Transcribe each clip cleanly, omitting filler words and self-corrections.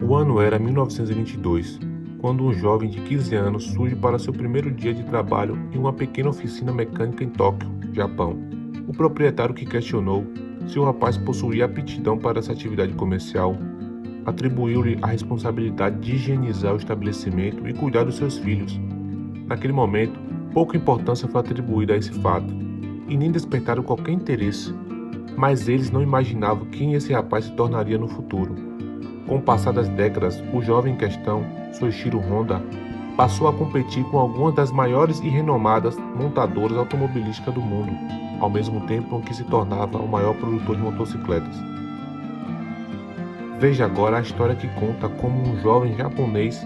O ano era 1922, quando um jovem de 15 anos surge para seu primeiro dia de trabalho em uma pequena oficina mecânica em Tóquio, Japão. O proprietário, que questionou se o rapaz possuía aptidão para essa atividade comercial, atribuiu-lhe a responsabilidade de higienizar o estabelecimento e cuidar dos seus filhos. Naquele momento, pouca importância foi atribuída a esse fato, e nem despertaram qualquer interesse, mas eles não imaginavam quem esse rapaz se tornaria no futuro. Com o passar das décadas, o jovem em questão, Soichiro Honda, passou a competir com algumas das maiores e renomadas montadoras automobilísticas do mundo, ao mesmo tempo em que se tornava o maior produtor de motocicletas. Veja agora a história que conta como um jovem japonês,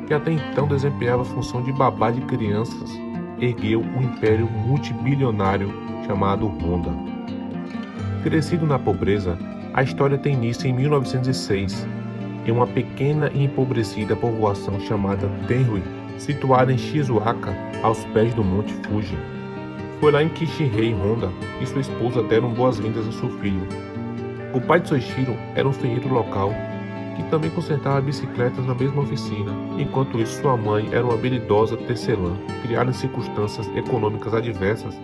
que até então desempenhava a função de babá de crianças, ergueu um império multibilionário chamado Honda. Crescido na pobreza, a história tem início em 1906, em uma pequena e empobrecida povoação chamada Tenrui, situada em Shizuoka, aos pés do Monte Fuji. Foi lá em que Shihei Honda e sua esposa deram boas-vindas a seu filho. O pai de Soichiro era um ferreiro local, que também consertava bicicletas na mesma oficina, enquanto isso sua mãe era uma habilidosa tecelã. Criada em circunstâncias econômicas adversas,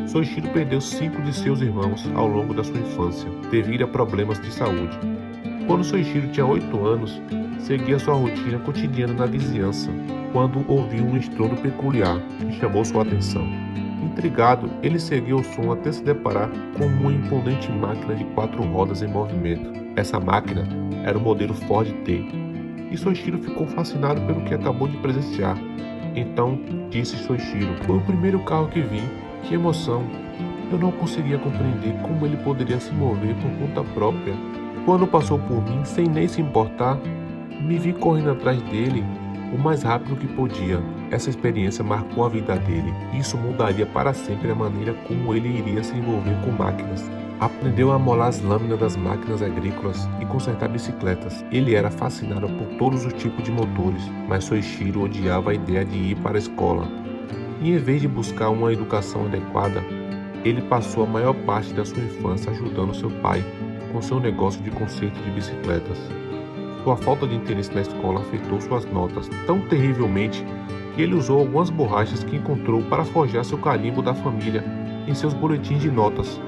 Soichiro perdeu 5 de seus irmãos ao longo da sua infância, devido a problemas de saúde. Quando Soichiro tinha 8 anos, seguia sua rotina cotidiana na vizinhança, quando ouviu um estrondo peculiar que chamou sua atenção. Intrigado, ele seguiu o som até se deparar com uma imponente máquina de 4 rodas em movimento. Essa máquina era o modelo Ford T, e Soichiro ficou fascinado pelo que acabou de presenciar. Então, disse Soichiro: "Foi o primeiro carro que vi. Que emoção! Eu não conseguia compreender como ele poderia se mover por conta própria. Quando passou por mim, sem nem se importar, me vi correndo atrás dele o mais rápido que podia." Essa experiência marcou a vida dele. Isso mudaria para sempre a maneira como ele iria se envolver com máquinas. Aprendeu a molar as lâminas das máquinas agrícolas e consertar bicicletas. Ele era fascinado por todos os tipos de motores, mas Soichiro odiava a ideia de ir para a escola. E em vez de buscar uma educação adequada, ele passou a maior parte da sua infância ajudando seu pai com seu negócio de conserto de bicicletas. Sua falta de interesse na escola afetou suas notas tão terrivelmente que ele usou algumas borrachas que encontrou para forjar seu carimbo da família em seus boletins de notas.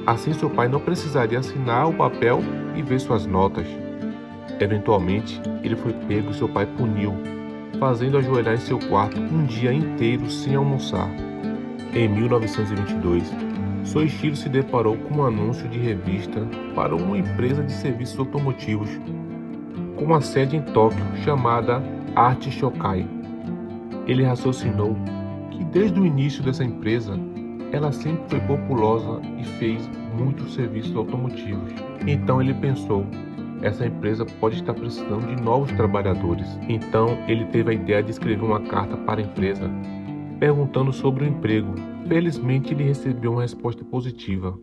Assim seu pai não precisaria assinar o papel e ver suas notas. Eventualmente, ele foi pego e seu pai puniu, fazendo ajoelhar em seu quarto um dia inteiro sem almoçar. Em 1922, Soichiro se deparou com um anúncio de revista para uma empresa de serviços automotivos, com uma sede em Tóquio chamada Art Shokai. Ele raciocinou que desde o início dessa empresa, ela sempre foi populosa e fez muitos serviços automotivos. Então ele pensou: essa empresa pode estar precisando de novos trabalhadores. Então ele teve a ideia de escrever uma carta para a empresa, perguntando sobre o emprego. Felizmente ele recebeu uma resposta positiva.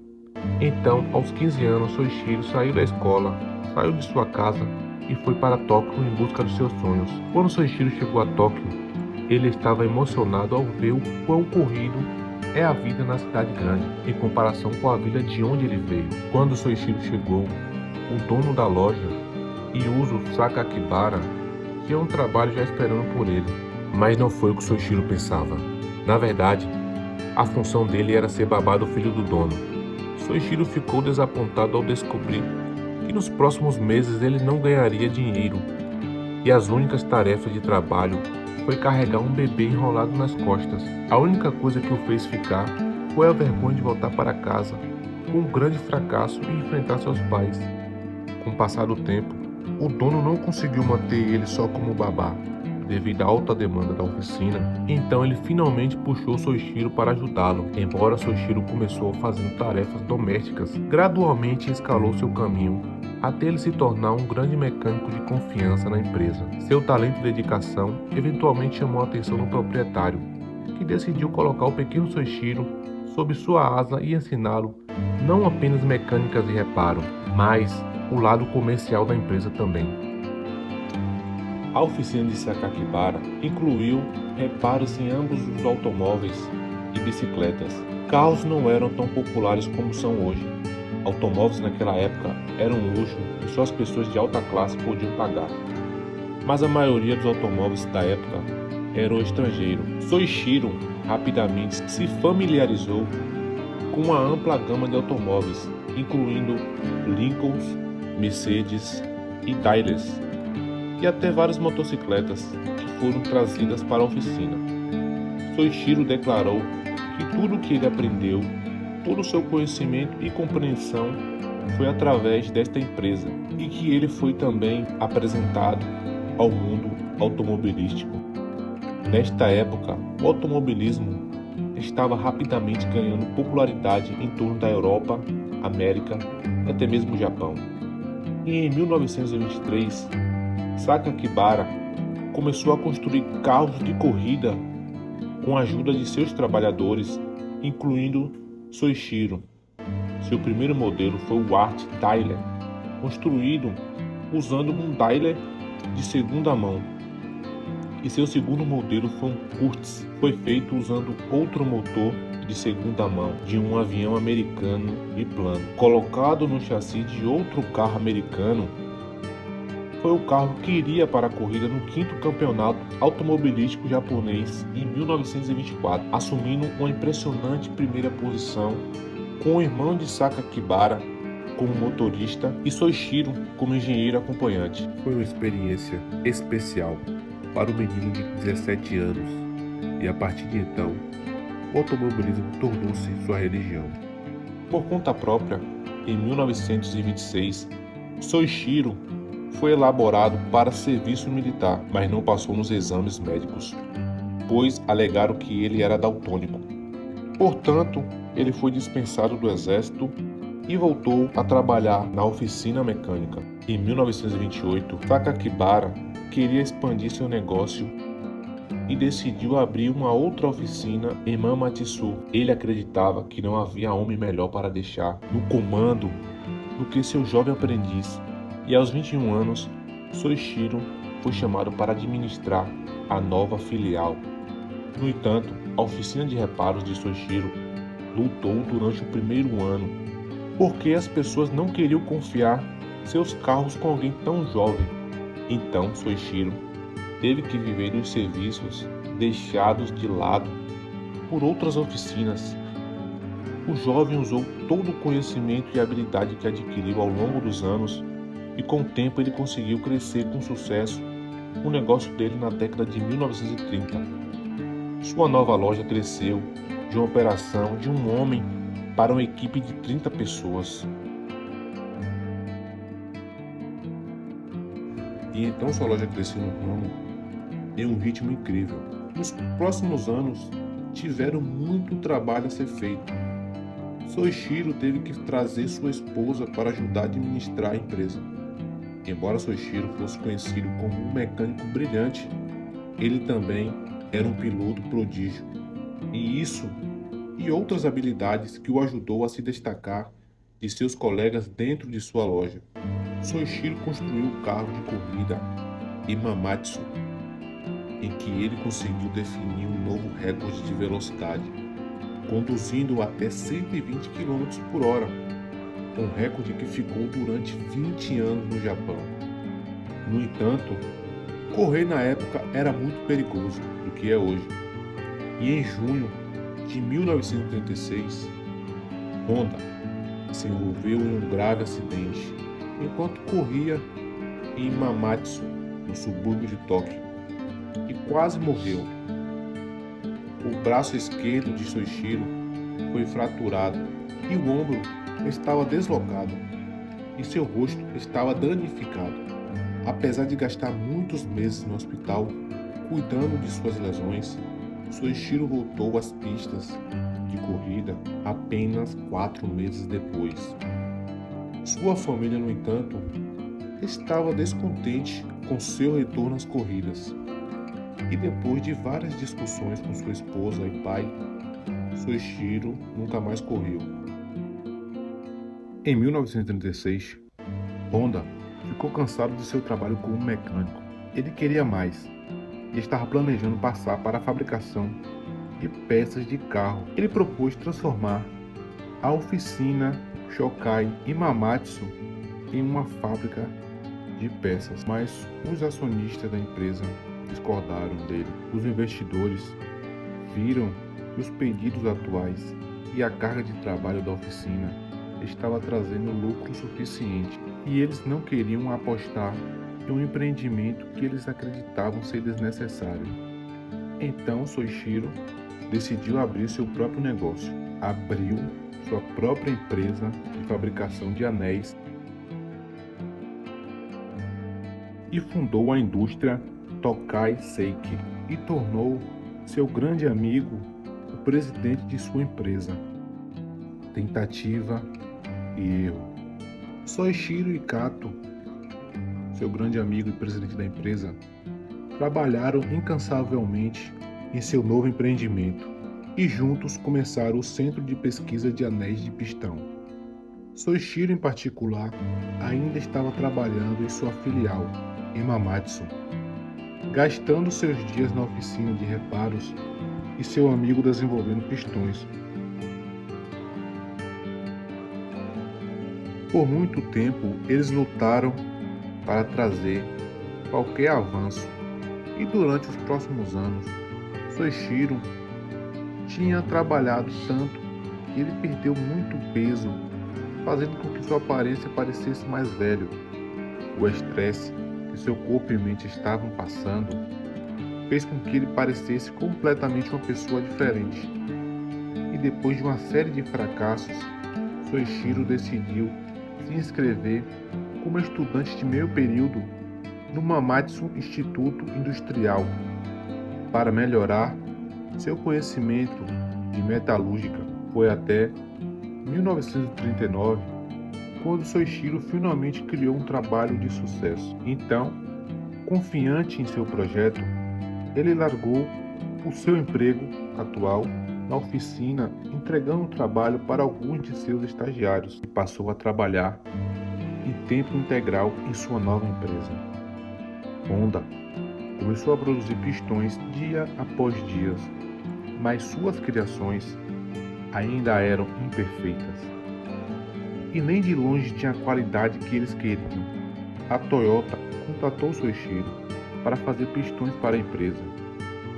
Então, aos 15 anos, Soichiro saiu da escola, saiu de sua casa e foi para Tóquio em busca dos seus sonhos. Quando Soichiro chegou a Tóquio, ele estava emocionado ao ver o quão corrido é a vida na cidade grande, em comparação com a vida de onde ele veio. Quando Soichiro chegou, o dono da loja, Yuzo Sakakibara, tinha um trabalho já esperando por ele. Mas não foi o que Soichiro pensava. Na verdade, a função dele era ser babá do filho do dono. Soichiro ficou desapontado ao descobrir que nos próximos meses ele não ganharia dinheiro, e as únicas tarefas de trabalho foi carregar um bebê enrolado nas costas. A única coisa que o fez ficar foi a vergonha de voltar para casa com um grande fracasso e enfrentar seus pais. Com o passar do tempo, o dono não conseguiu manter ele só como babá, devido à alta demanda da oficina. Então ele finalmente puxou Soichiro para ajudá-lo. Embora Soichiro começou fazendo tarefas domésticas, gradualmente escalou seu caminho até ele se tornar um grande mecânico de confiança na empresa. Seu talento e dedicação eventualmente chamou a atenção do proprietário, que decidiu colocar o pequeno Soichiro sob sua asa e ensiná-lo não apenas mecânicas e reparo, mas o lado comercial da empresa também. A oficina de Sakakibara incluiu reparos em ambos os automóveis e bicicletas. Carros não eram tão populares como são hoje, Automóveis naquela época eram um luxo e só as pessoas de alta classe podiam pagar. Mas a maioria dos automóveis da época eram estrangeiros. Soichiro rapidamente se familiarizou com uma ampla gama de automóveis, incluindo Lincolns, Mercedes e Daimlers, e até várias motocicletas que foram trazidas para a oficina. Soichiro declarou que tudo o que ele aprendeu, todo o seu conhecimento e compreensão foi através desta empresa e que ele foi também apresentado ao mundo automobilístico. Nesta época, o automobilismo estava rapidamente ganhando popularidade em torno da Europa, América e até mesmo o Japão. E em 1923, Sakakibara começou a construir carros de corrida com a ajuda de seus trabalhadores, incluindo Soichiro. Seu primeiro modelo foi o Art Daimler, construído usando um Daimler de segunda mão. E seu segundo modelo foi um Kurtz, foi feito usando outro motor de segunda mão de um avião americano biplano, colocado no chassi de outro carro americano. Foi o carro que iria para a corrida no 5º campeonato automobilístico japonês em 1924, assumindo uma impressionante primeira posição, com o irmão de Sakakibara como motorista e Soichiro como engenheiro acompanhante. Foi uma experiência especial para o menino de 17 anos, e a partir de então, o automobilismo tornou-se sua religião. Por conta própria, em 1926, Soichiro foi elaborado para serviço militar, mas não passou nos exames médicos, pois alegaram que ele era daltônico. Portanto, ele foi dispensado do exército e voltou a trabalhar na oficina mecânica. Em 1928, Sakakibara queria expandir seu negócio e decidiu abrir uma outra oficina em Mamatsu. Ele acreditava que não havia homem melhor para deixar no comando do que seu jovem aprendiz, e aos 21 anos, Soichiro foi chamado para administrar a nova filial. No entanto, a oficina de reparos de Soichiro lutou durante o primeiro ano, porque as pessoas não queriam confiar seus carros com alguém tão jovem. Então, Soichiro teve que viver dos serviços deixados de lado por outras oficinas. O jovem usou todo o conhecimento e habilidade que adquiriu ao longo dos anos e com o tempo ele conseguiu crescer com sucesso o negócio dele na década de 1930. Sua nova loja cresceu de uma operação de um homem para uma equipe de 30 pessoas. E então sua loja cresceu no ramo em um ritmo incrível. Nos próximos anos, tiveram muito trabalho a ser feito. Soichiro teve que trazer sua esposa para ajudar a administrar a empresa. Embora Soichiro fosse conhecido como um mecânico brilhante, ele também era um piloto prodígio. E isso e outras habilidades que o ajudou a se destacar de seus colegas dentro de sua loja. Soichiro construiu o carro de corrida Imamatsu, em que ele conseguiu definir um novo recorde de velocidade, conduzindo até 120 km por hora, um recorde que ficou durante 20 anos no Japão. No entanto, correr na época era muito perigoso do que é hoje, e em junho de 1936, Honda se envolveu em um grave acidente enquanto corria em Mamatsu, no subúrbio de Tóquio, e quase morreu. O braço esquerdo de Soichiro foi fraturado e o ombro estava deslocado e seu rosto estava danificado. Apesar de gastar muitos meses no hospital cuidando de suas lesões, Soichiro voltou às pistas de corrida apenas 4 meses depois. Sua família, no entanto, estava descontente com seu retorno às corridas. E depois de várias discussões com sua esposa e pai, Soichiro nunca mais correu. Em 1936, Honda ficou cansado de seu trabalho como mecânico. Ele queria mais e estava planejando passar para a fabricação de peças de carro. Ele propôs transformar a oficina Shokai Imamatsu em uma fábrica de peças, mas os acionistas da empresa discordaram dele. Os investidores viram que os pedidos atuais e a carga de trabalho da oficina estava trazendo lucro suficiente e eles não queriam apostar em um empreendimento que eles acreditavam ser desnecessário. Então Soichiro decidiu abrir seu próprio negócio. Abriu sua própria empresa de fabricação de anéis e fundou a indústria Tokai Seiki e tornou seu grande amigo o presidente de sua empresa. Tentativa e erro. Soichiro e Kato, seu grande amigo e presidente da empresa, trabalharam incansavelmente em seu novo empreendimento e juntos começaram o Centro de Pesquisa de Anéis de Pistão. Soichiro, em particular, ainda estava trabalhando em sua filial, Imamatsu, gastando seus dias na oficina de reparos e seu amigo desenvolvendo pistões. Por muito tempo, eles lutaram para trazer qualquer avanço e durante os próximos anos, Soichiro tinha trabalhado tanto que ele perdeu muito peso, fazendo com que sua aparência parecesse mais velho. O estresse que seu corpo e mente estavam passando fez com que ele parecesse completamente uma pessoa diferente. E depois de uma série de fracassos, Soichiro decidiu se inscrever como estudante de meio período no Mamatsu Instituto Industrial para melhorar seu conhecimento de metalúrgica. Foi até 1939 quando Soichiro finalmente criou um trabalho de sucesso. Então, confiante em seu projeto, ele largou o seu emprego atual na oficina, entregando o trabalho para alguns de seus estagiários e passou a trabalhar em tempo integral em sua nova empresa. Honda começou a produzir pistões dia após dia, mas suas criações ainda eram imperfeitas e nem de longe tinha a qualidade que eles queriam. A Toyota contratou Soichiro para fazer pistões para a empresa,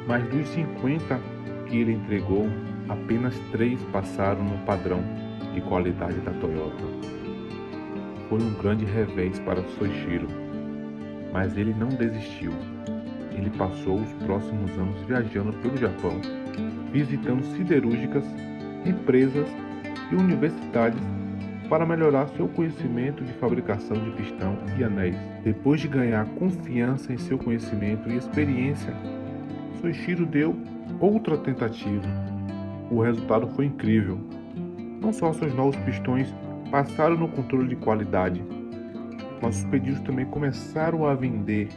mas dos 50 que ele entregou, apenas 3 passaram no padrão de qualidade da Toyota. Foi um grande revés para Soichiro, mas ele não desistiu. Ele passou os próximos anos viajando pelo Japão, visitando siderúrgicas, empresas e universidades para melhorar seu conhecimento de fabricação de pistão e anéis. Depois de ganhar confiança em seu conhecimento e experiência, Soichiro deu outra tentativa. O resultado foi incrível. Não só seus novos pistões passaram no controle de qualidade, mas os pedidos também começaram a vender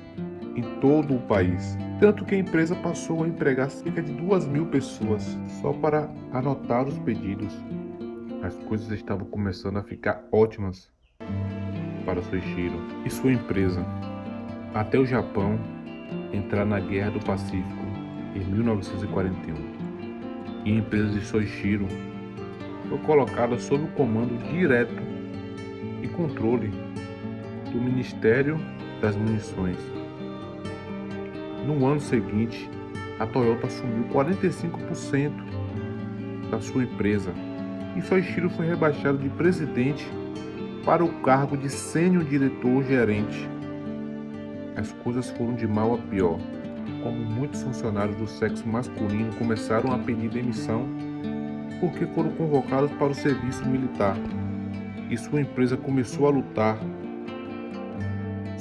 em todo o país. Tanto que a empresa passou a empregar cerca de 2.000 pessoas só para anotar os pedidos. As coisas estavam começando a ficar ótimas para Soichiro e sua empresa, até o Japão entrar na Guerra do Pacífico em 1941. E a empresa de Soichiro foi colocada sob o comando direto e controle do Ministério das Munições. No ano seguinte, a Toyota assumiu 45% da sua empresa e Soichiro foi rebaixado de presidente para o cargo de sênior diretor-gerente. As coisas foram de mal a pior, como muitos funcionários do sexo masculino começaram a pedir demissão porque foram convocados para o serviço militar e sua empresa começou a lutar.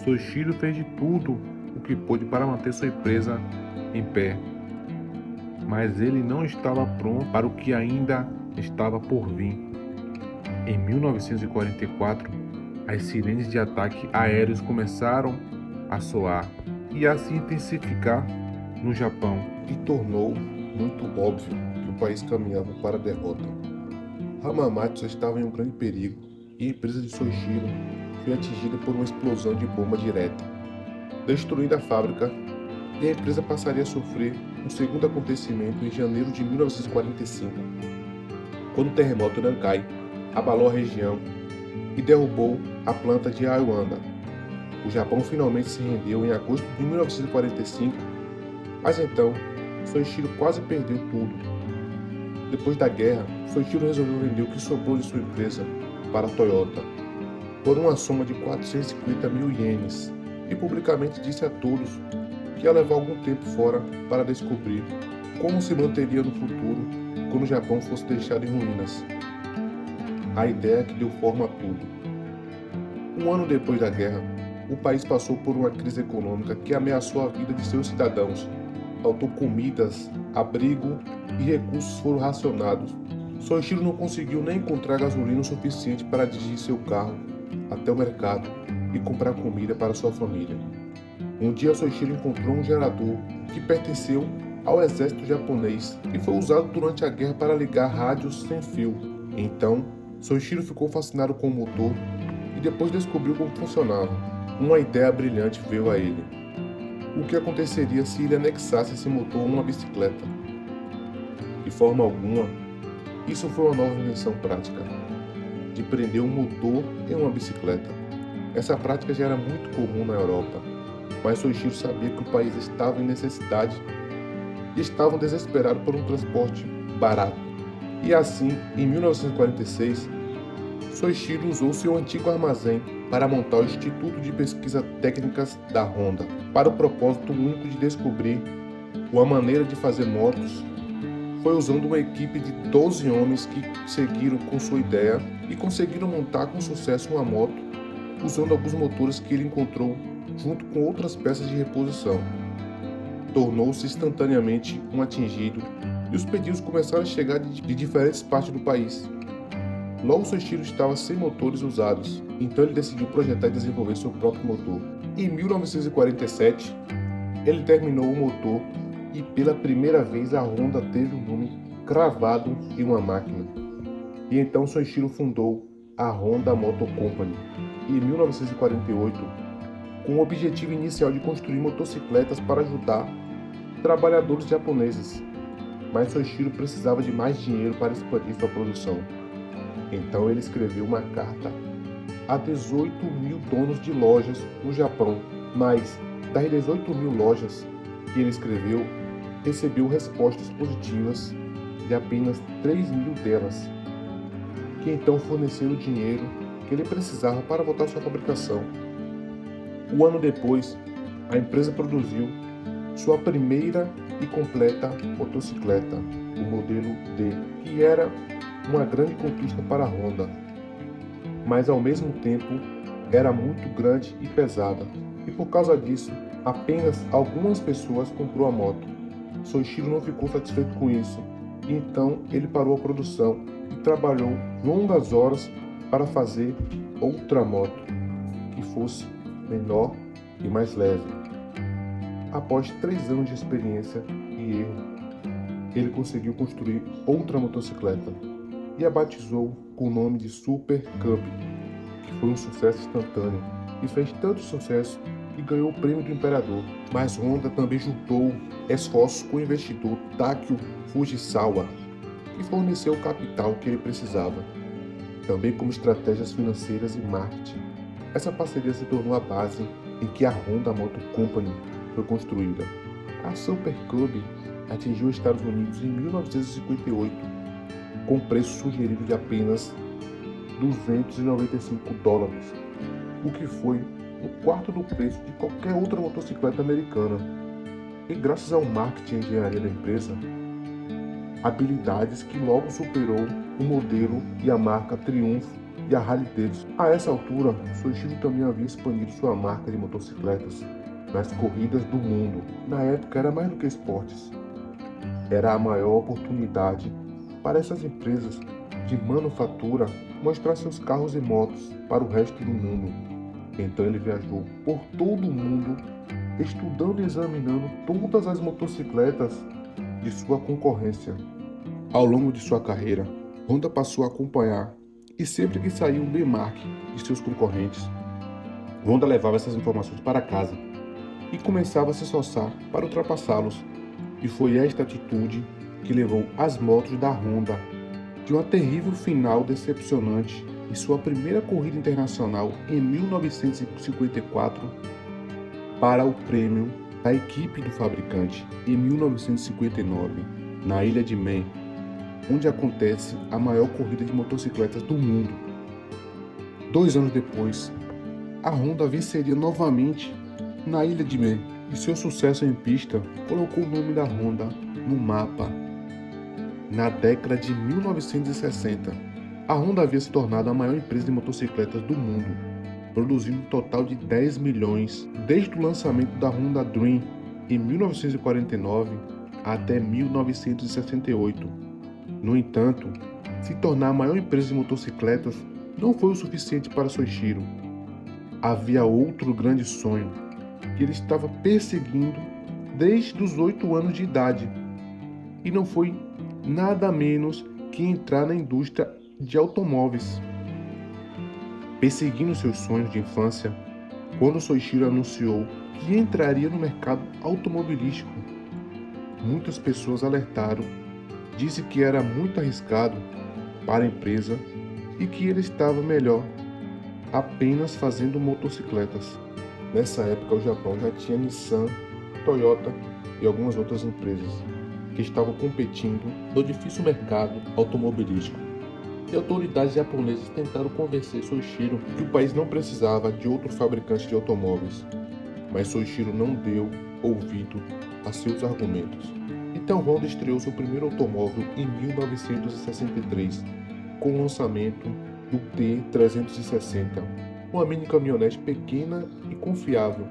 Soichiro fez de tudo o que pôde para manter sua empresa em pé, mas ele não estava pronto para o que ainda estava por vir. Em 1944, as sirenes de ataque aéreos começaram a soar e a se intensificar no Japão, e tornou muito óbvio que o país caminhava para a derrota. Hamamatsu estava em um grande perigo e a empresa de Soichiro foi atingida por uma explosão de bomba direta, destruindo a fábrica, e a empresa passaria a sofrer um segundo acontecimento em janeiro de 1945, quando o terremoto Nankai abalou a região e derrubou a planta de Aiwanda. O Japão finalmente se rendeu em agosto de 1945, mas então Soichiro quase perdeu tudo. Depois da guerra, Soichiro resolveu vender o que sobrou de sua empresa para a Toyota por uma soma de 450 mil ienes e publicamente disse a todos que ia levar algum tempo fora para descobrir como se manteria no futuro quando o Japão fosse deixado em ruínas. A ideia que deu forma a tudo. Um ano depois da guerra, o país passou por uma crise econômica que ameaçou a vida de seus cidadãos. Faltou comidas, abrigo e recursos foram racionados. Soichiro não conseguiu nem encontrar gasolina o suficiente para dirigir seu carro até o mercado e comprar comida para sua família. Um dia Soichiro encontrou um gerador que pertenceu ao exército japonês e foi usado durante a guerra para ligar rádios sem fio. Então, Soichiro ficou fascinado com o motor e depois descobriu como funcionava. Uma ideia brilhante veio a ele. O que aconteceria se ele anexasse esse motor a uma bicicleta? De forma alguma, isso foi uma nova invenção prática, de prender um motor em uma bicicleta. Essa prática já era muito comum na Europa, mas Soichiro sabia que o país estava em necessidade e estavam desesperados por um transporte barato. E assim, em 1946, Soichiro usou seu antigo armazém para montar o Instituto de Pesquisas Técnicas da Honda, para o propósito único de descobrir uma maneira de fazer motos. Foi usando uma equipe de 12 homens que seguiram com sua ideia e conseguiram montar com sucesso uma moto, usando alguns motores que ele encontrou junto com outras peças de reposição. Tornou-se instantaneamente um atingido e os pedidos começaram a chegar de diferentes partes do país. Logo Soichiro estava sem motores usados, então ele decidiu projetar e desenvolver seu próprio motor. Em 1947, ele terminou o motor e pela primeira vez a Honda teve o nome cravado em uma máquina. E então Soichiro fundou a Honda Motor Company em 1948, com o objetivo inicial de construir motocicletas para ajudar trabalhadores japoneses. Mas Soichiro precisava de mais dinheiro para expandir sua produção. Então ele escreveu uma carta a 18 mil donos de lojas no Japão, mas das 18 mil lojas que ele escreveu, recebeu respostas positivas de apenas 3 mil delas, que então forneceram o dinheiro que ele precisava para voltar à sua fabricação. Um ano depois, a empresa produziu sua primeira e completa motocicleta, o modelo D, que era uma grande conquista para a Honda, mas ao mesmo tempo era muito grande e pesada, e por causa disso, apenas algumas pessoas comprou a moto. Soichiro não ficou satisfeito com isso, e então ele parou a produção e trabalhou longas horas para fazer outra moto, que fosse menor e mais leve. Após 3 anos de experiência e erro, ele conseguiu construir outra motocicleta e a batizou com o nome de Super Cub, que foi um sucesso instantâneo e fez tanto sucesso que ganhou o prêmio do Imperador. Mas Honda também juntou esforços com o investidor Takio Fujisawa, que forneceu o capital que ele precisava, também como estratégias financeiras e marketing. Essa parceria se tornou a base em que a Honda Motor Company foi construída. A Super Cub atingiu os Estados Unidos em 1958, com preço sugerido de apenas $295, o que foi um quarto do preço de qualquer outra motocicleta americana. E graças ao marketing e engenharia da empresa, habilidades que logo superou o modelo e a marca Triumph e a Harley Davidson. A essa altura, Soichiro também havia expandido sua marca de motocicletas nas corridas do mundo. Na época era mais do que esportes, era a maior oportunidade para essas empresas de manufatura mostrar seus carros e motos para o resto do mundo. Então ele viajou por todo o mundo, estudando e examinando todas as motocicletas de sua concorrência. Ao longo de sua carreira, Honda passou a acompanhar, e sempre que saía um benchmark de seus concorrentes, Honda levava essas informações para casa e começava a se esforçar para ultrapassá-los. E foi esta atitude que levou as motos da Honda de uma terrível final decepcionante em sua primeira corrida internacional em 1954 para o prêmio da equipe do fabricante em 1959, na ilha de Man, onde acontece a maior corrida de motocicletas do mundo. 2 anos depois, a Honda venceria novamente na ilha de Man, e seu sucesso em pista colocou o nome da Honda no mapa. Na década de 1960, a Honda havia se tornado a maior empresa de motocicletas do mundo, produzindo um total de 10 milhões desde o lançamento da Honda Dream em 1949 até 1968. No entanto, se tornar a maior empresa de motocicletas não foi o suficiente para Soichiro. Havia outro grande sonho que ele estava perseguindo desde os 8 anos de idade, e não foi nada menos que entrar na indústria de automóveis. Perseguindo seus sonhos de infância, quando Soichiro anunciou que entraria no mercado automobilístico, muitas pessoas alertaram, disse que era muito arriscado para a empresa e que ele estava melhor apenas fazendo motocicletas. Nessa época, o Japão já tinha Nissan, Toyota e algumas outras empresas que estavam competindo no difícil mercado automobilístico. E autoridades japonesas tentaram convencer Soichiro que o país não precisava de outro fabricante de automóveis, mas Soichiro não deu ouvido a seus argumentos. Então Honda estreou seu primeiro automóvel em 1963, com o lançamento do T360, uma mini caminhonete pequena e confiável,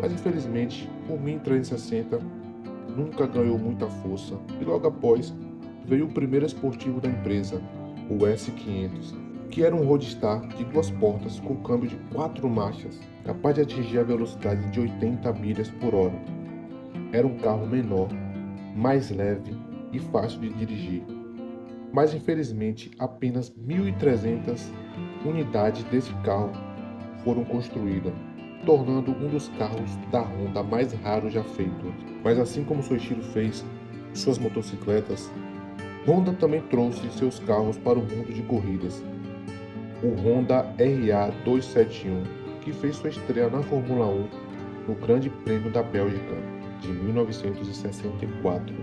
mas infelizmente o Mini 360 nunca ganhou muita força, e logo após veio o primeiro esportivo da empresa, o S500, que era um roadstar de 2 portas com câmbio de 4 marchas, capaz de atingir a velocidade de 80 milhas por hora. Era um carro menor, mais leve e fácil de dirigir, mas infelizmente apenas 1.300 unidades desse carro foram construídas, tornando um dos carros da Honda mais raros já feitos. Mas assim como Soichiro fez suas motocicletas, Honda também trouxe seus carros para o mundo de corridas. O Honda RA271, que fez sua estreia na Fórmula 1 no Grande Prêmio da Bélgica de 1964.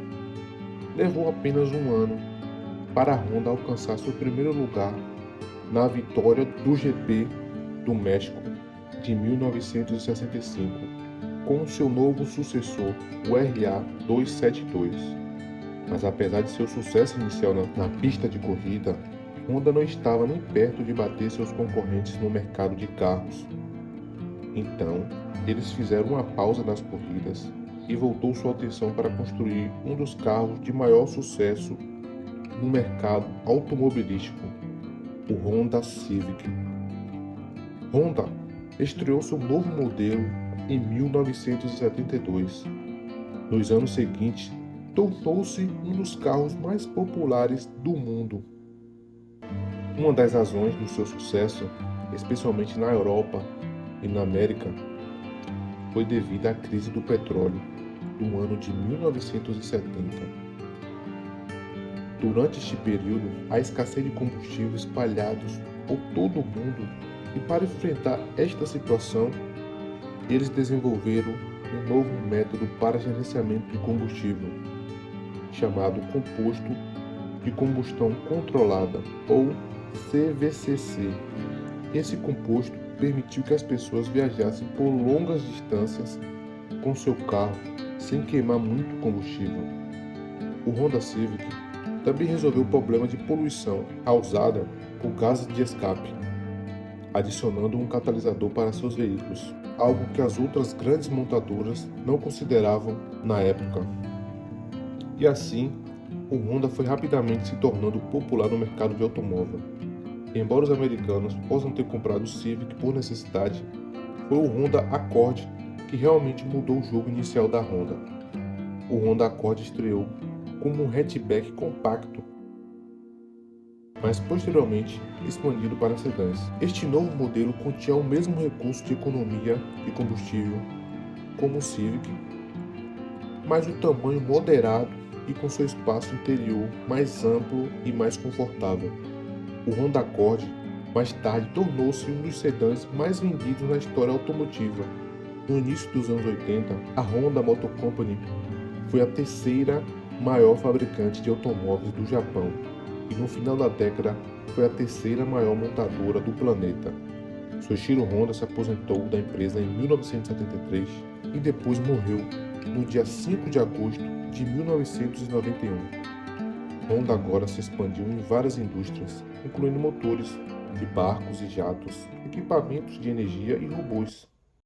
Levou apenas um ano para a Honda alcançar seu primeiro lugar na vitória do GP do México de 1965, com seu novo sucessor, o RA272. Mas apesar de seu sucesso inicial na pista de corrida, Honda não estava nem perto de bater seus concorrentes no mercado de carros. Então, eles fizeram uma pausa nas corridas e voltou sua atenção para construir um dos carros de maior sucesso no mercado automobilístico, o Honda Civic. Honda estreou seu novo modelo em 1972. Nos anos seguintes, tornou-se um dos carros mais populares do mundo. Uma das razões do seu sucesso, especialmente na Europa e na América, foi devido à crise do petróleo do ano de 1970. Durante este período, a escassez de combustível espalhados por todo o mundo, e para enfrentar esta situação, eles desenvolveram um novo método para gerenciamento de combustível, chamado Composto de Combustão Controlada, ou CVCC. Esse composto permitiu que as pessoas viajassem por longas distâncias com seu carro sem queimar muito combustível. O Honda Civic também resolveu o problema de poluição causada por gases de escape, adicionando um catalisador para seus veículos, algo que as outras grandes montadoras não consideravam na época. E assim, o Honda foi rapidamente se tornando popular no mercado de automóvel. Embora os americanos possam ter comprado o Civic por necessidade, foi o Honda Accord que realmente mudou o jogo inicial da Honda. O Honda Accord estreou como um hatchback compacto, mas posteriormente expandido para sedãs. Este novo modelo continha o mesmo recurso de economia de combustível como o Civic, mas o tamanho moderado e com seu espaço interior mais amplo e mais confortável. O Honda Accord mais tarde tornou-se um dos sedãs mais vendidos na história automotiva. No início dos anos 80, a Honda Motor Company foi a terceira maior fabricante de automóveis do Japão e no final da década foi a terceira maior montadora do planeta. Soichiro Honda se aposentou da empresa em 1973 e depois morreu no dia 5 de agosto de 1991. Honda agora se expandiu em várias indústrias, incluindo motores de barcos e jatos, equipamentos de energia e robôs.